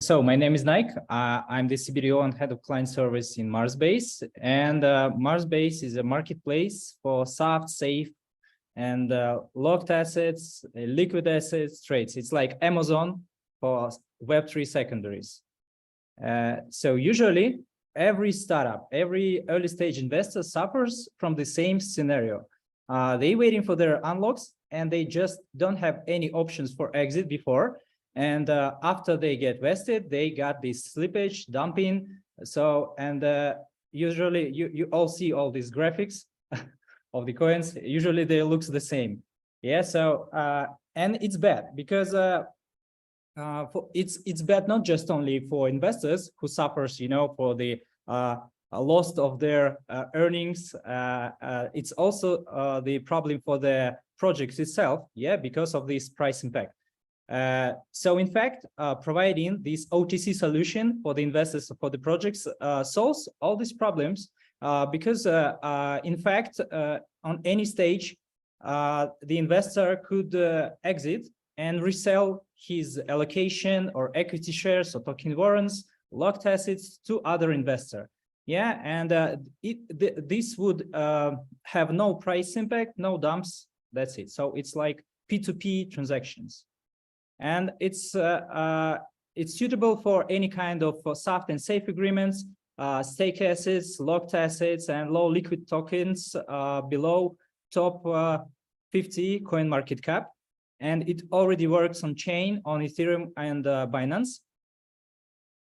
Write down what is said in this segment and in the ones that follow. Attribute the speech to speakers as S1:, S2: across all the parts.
S1: So my name is Nike. I'm the CBDO and head of client service in MarsBase. And MarsBase is a marketplace for soft, safe, and locked assets, liquid assets, trades. It's like Amazon for Web3 secondaries. So usually every startup, every early stage investor suffers from the same scenario. They're waiting for their unlocks and they just don't have any options for exit before. And after they get vested, they got this slippage, dumping. So, and usually you all see all these graphics of the coins. Usually they look the same. Yeah, so, and it's bad because it's bad not just only for investors who suffers, for the loss of their earnings. It's also the problem for the projects itself, yeah, because of this price impact. So in fact, providing this OTC solution for the investors, for the projects, solves all these problems because in fact, on any stage, the investor could exit and resell his allocation or equity shares or token warrants, locked assets to other investor. Yeah, and this would have no price impact, no dumps. That's it. So it's like P2P transactions. And it's suitable for any kind of soft and safe agreements, stake assets, locked assets, and low liquid tokens below top 50 coin market cap. And it already works on chain, on Ethereum and Binance.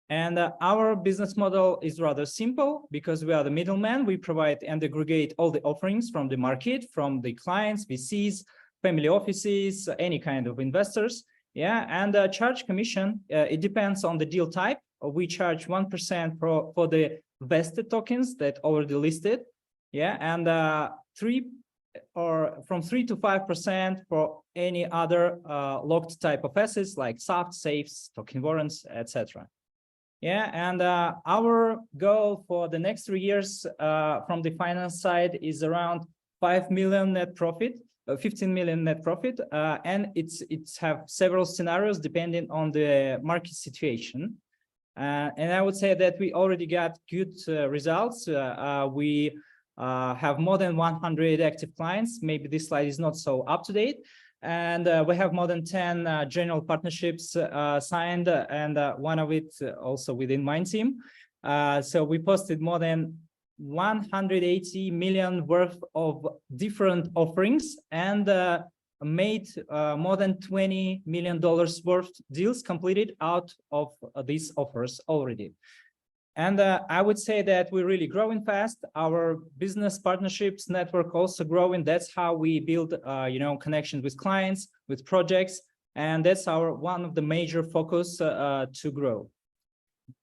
S1: And our business model is rather simple because we are the middleman. We provide and aggregate all the offerings from the market, from the clients, VCs, family offices, any kind of investors. Yeah, and charge commission, it depends on the deal type. We charge 1% for the vested tokens that already listed. Yeah, and from 3 to 5% for any other locked type of assets like soft, safes, token warrants, etc. Yeah, and our goal for the next 3 years from the finance side is around 5 million net profit. 15 million net profit, and it's have several scenarios depending on the market situation. And I would say that we already got good results. We have more than 100 active clients. Maybe this slide is not so up to date. And we have more than 10 general partnerships signed, and one of it also within my team. So we posted more than 180 million worth of different offerings and made more than $20 million worth deals completed out of these offers already. And I would say that we're really growing fast. Our business partnerships network also growing. That's how we build, connections with clients, with projects, and that's one of the major focus to grow.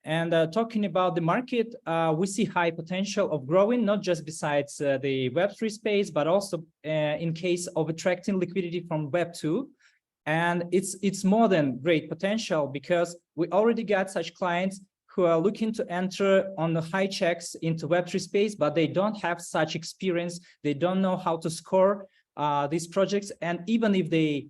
S1: And talking about the market, we see high potential of growing, not just besides the Web3 space, but also in case of attracting liquidity from Web2. And it's more than great potential because we already got such clients who are looking to enter on the high checks into Web3 space, but they don't have such experience. They don't know how to score these projects. And even if they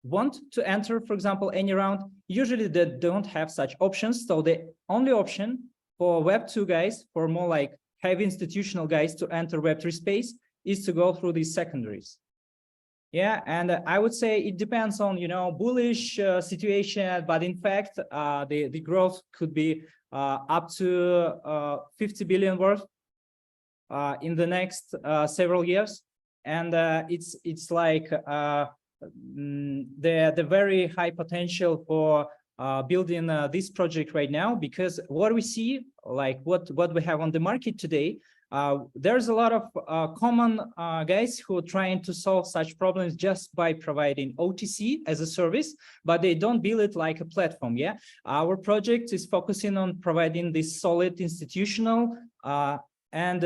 S1: want to enter, for example, any round, usually they don't have such options. So the only option for Web2 guys, for more like heavy institutional guys to enter Web3 space is to go through these secondaries. Yeah, and I would say it depends on, bullish situation, but in fact, the growth could be up to 50 billion worth in the next several years. And it's like the very high potential for building this project right now, because what we see, like what we have on the market today, there's a lot of common guys who are trying to solve such problems just by providing OTC as a service, but they don't build it like a platform. Yeah, our project is focusing on providing this solid institutional and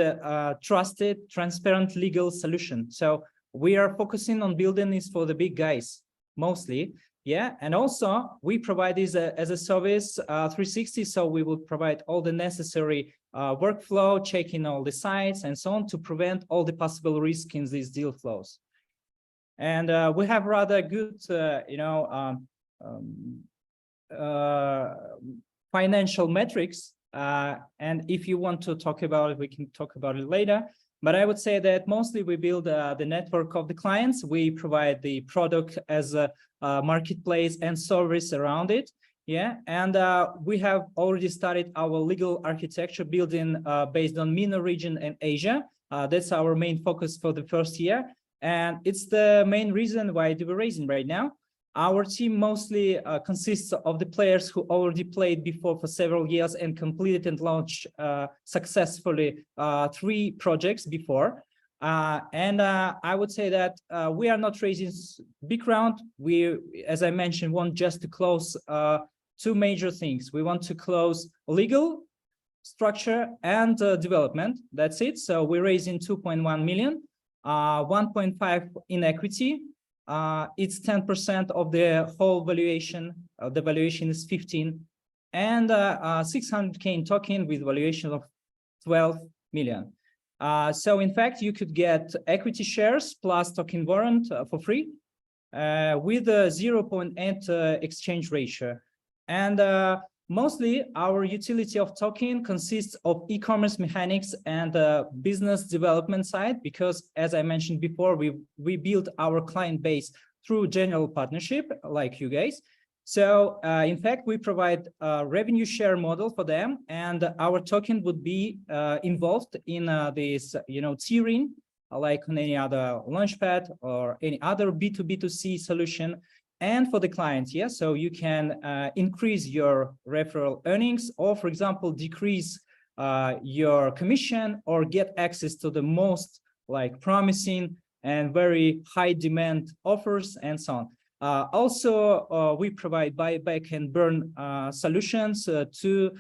S1: trusted, transparent legal solution. So we are focusing on building this for the big guys mostly. Yeah, and also we provide this as a service 360. So we will provide all the necessary workflow, checking all the sites and so on to prevent all the possible risks in these deal flows. And we have rather good, financial metrics. And if you want to talk about it, we can talk about it later. But I would say that mostly we build the network of the clients. We provide the product as a marketplace and service around it. Yeah, and we have already started our legal architecture building based on MENA region and Asia. That's our main focus for the first year. And it's the main reason why we're raising right now. Our team mostly consists of the players who already played before for several years and completed and launched successfully 3 projects before. And I would say that we are not raising big round. We, as I mentioned, want just to close 2 major things. We want to close legal structure and development. That's it. So we're raising 2.1 million, 1.5 in equity. It's 10% of the whole valuation. The valuation is 15, and 600K in token with valuation of 12 million. So in fact, you could get equity shares plus token warrant for free with a 0.8 exchange ratio. And mostly our utility of token consists of e-commerce mechanics and business development side, because as I mentioned before, we built our client base through general partnership like you guys. So in fact, we provide a revenue share model for them, and our token would be involved in this, tiering, like on any other launchpad or any other B2B2C solution. And for the clients, yeah, so you can increase your referral earnings, or for example, decrease your commission, or get access to the most promising and very high demand offers and so on. Also, we provide buyback and burn solutions to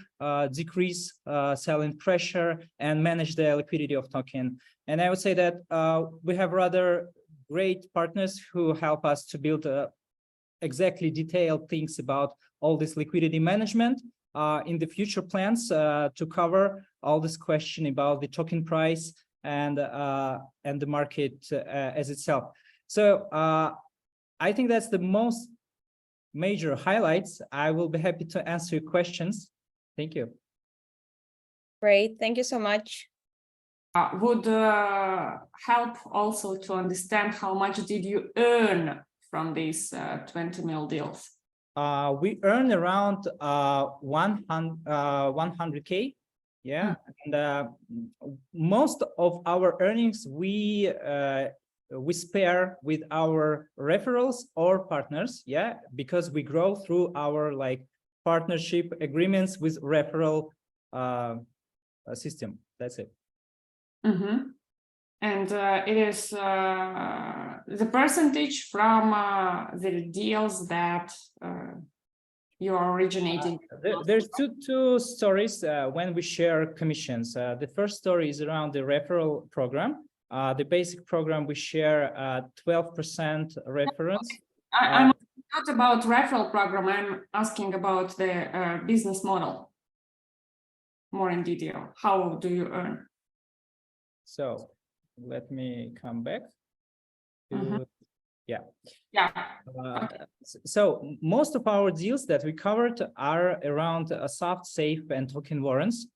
S1: decrease selling pressure and manage the liquidity of token. And I would say that we have rather great partners who help us to build exactly detailed things about all this liquidity management in the future plans to cover all this question about the token price and the market as itself. So I think that's the most major highlights. I will be happy to answer your questions. Thank you.
S2: Great, thank you so much.
S3: Would help also to understand how much did you earn from these 20 mil deals?
S1: We earn around 100K. Yeah, and most of our earnings we spare with our referrals or partners. Yeah, because we grow through our partnership agreements with referral system. That's it.
S3: Mm-hmm. And it is the percentage from the deals that you are originating.
S1: There's two stories when we share commissions. The first story is around the referral program. The basic program we share 12% reference.
S3: I'm not about referral program. I'm asking about the business model more in detail. How do you earn?
S1: So let me come back to,
S3: yeah.
S1: So most of our deals that we covered are around soft, safe, and token warrants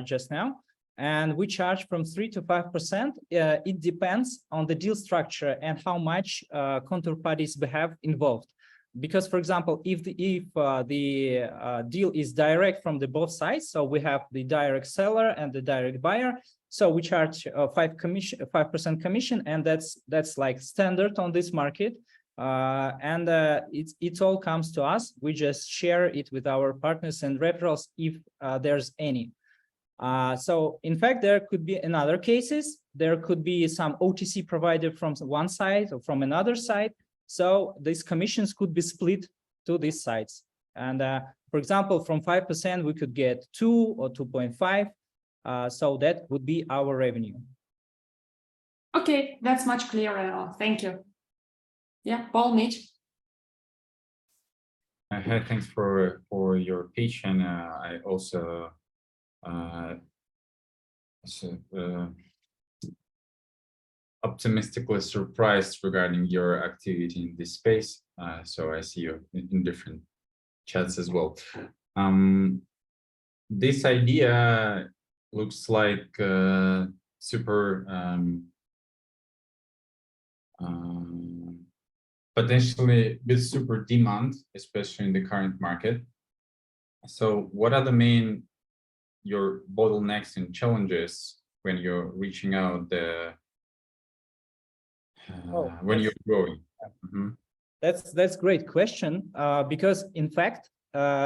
S1: just now, and we charge from 3 to 5%. It depends on the deal structure and how much counterparties we have involved. Because, for example, if the deal is direct from the both sides, so we have the direct seller and the direct buyer, so we charge 5% commission, and that's like standard on this market. And it all comes to us. We just share it with our partners and referrals if there's any. So in fact, there could be in other cases, there could be some OTC provider from one side or from another side. So these commissions could be split to these sides. And for example, from 5%, we could get 2 or 2.5. So that would be our revenue.
S3: Okay, that's much clearer now. Thank you. Yeah, Paul, Mitch.
S4: Thanks for your pitch, and I also optimistically surprised regarding your activity in this space. So I see you in different chats as well. This idea looks like super potentially with super demand, especially in the current market. So what are the main your bottlenecks and challenges when you're reaching out the when you're growing?
S1: That's great question, because in fact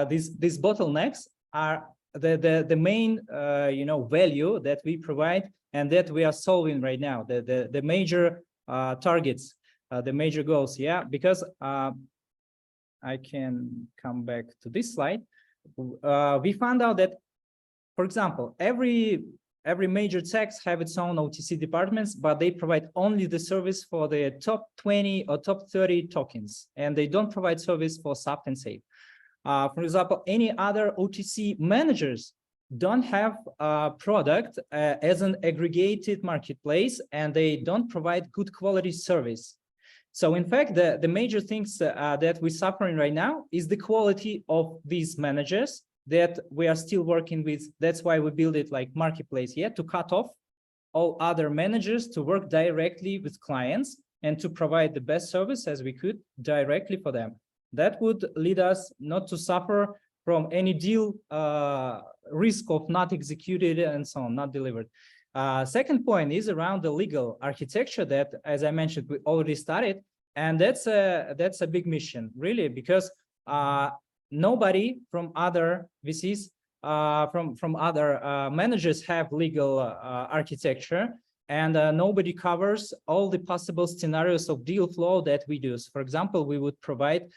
S1: these bottlenecks are the main value that we provide and that we are solving right now, the major targets, the major goals. Yeah, because I can come back to this slide. We found out that, for example, every major techs have its own OTC departments, but they provide only the service for the top 20 or top 30 tokens, and they don't provide service for soft and safe. For example, any other OTC managers don't have a product as an aggregated marketplace, and they don't provide good quality service. So in fact, the major things that we're suffering right now is the quality of these managers that we are still working with. That's why we build it like marketplace, yeah, to cut off all other managers to work directly with clients and to provide the best service as we could directly for them. That would lead us not to suffer from any deal risk of not executed and so on, not delivered. Second point is around the legal architecture that, as I mentioned, we already started, and that's a big mission, really, because nobody from other VCs, from other managers have legal architecture, and nobody covers all the possible scenarios of deal flow that we do. So for example, we would provide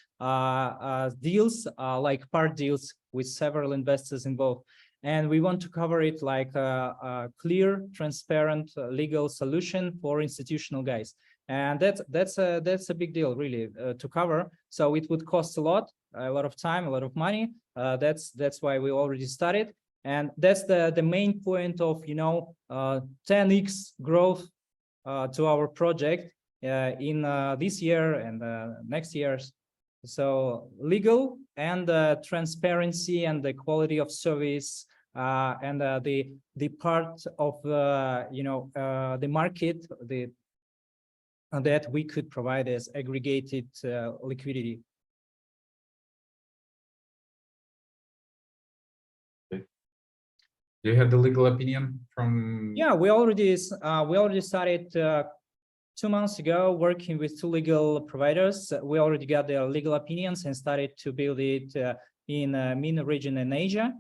S1: deals like part deals with several investors involved. And we want to cover it like a clear, transparent legal solution for institutional guys. And that's a big deal, really, to cover. So it would cost a lot of time, a lot of money. That's why we already started. And that's the main point of 10x growth to our project in this year and next years. So legal and transparency and the quality of service and the part of the market that we could provide as aggregated liquidity.
S4: Do you have the legal opinion from?
S1: Yeah, we already started 2 months ago working with 2 legal providers. We already got their legal opinions and started to build it in MENA region and Asia.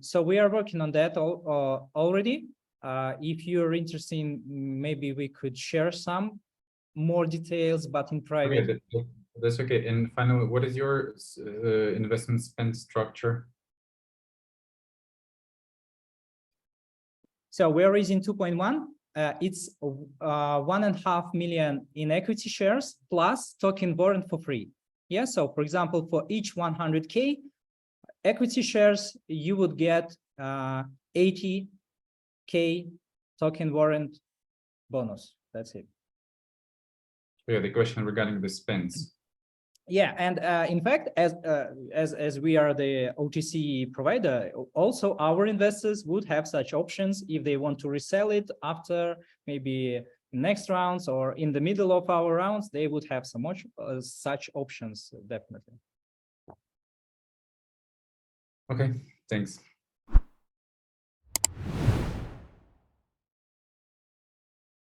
S1: So we are working on that already. If you're interested, maybe we could share some more details, but in private.
S4: Okay, that's okay. And finally, what is your investment spend structure?
S1: So we're raising 2.1. It's 1.5 million in equity shares plus token warrant for free. Yeah. So for example, for each 100K equity shares, you would get 80K token warrant bonus. That's it.
S4: Yeah, the question regarding the spends.
S1: Yeah, and in fact, as we are the OTC provider, also our investors would have such options if they want to resell it after maybe next rounds or in the middle of our rounds. They would have some such options, definitely.
S4: Okay, thanks.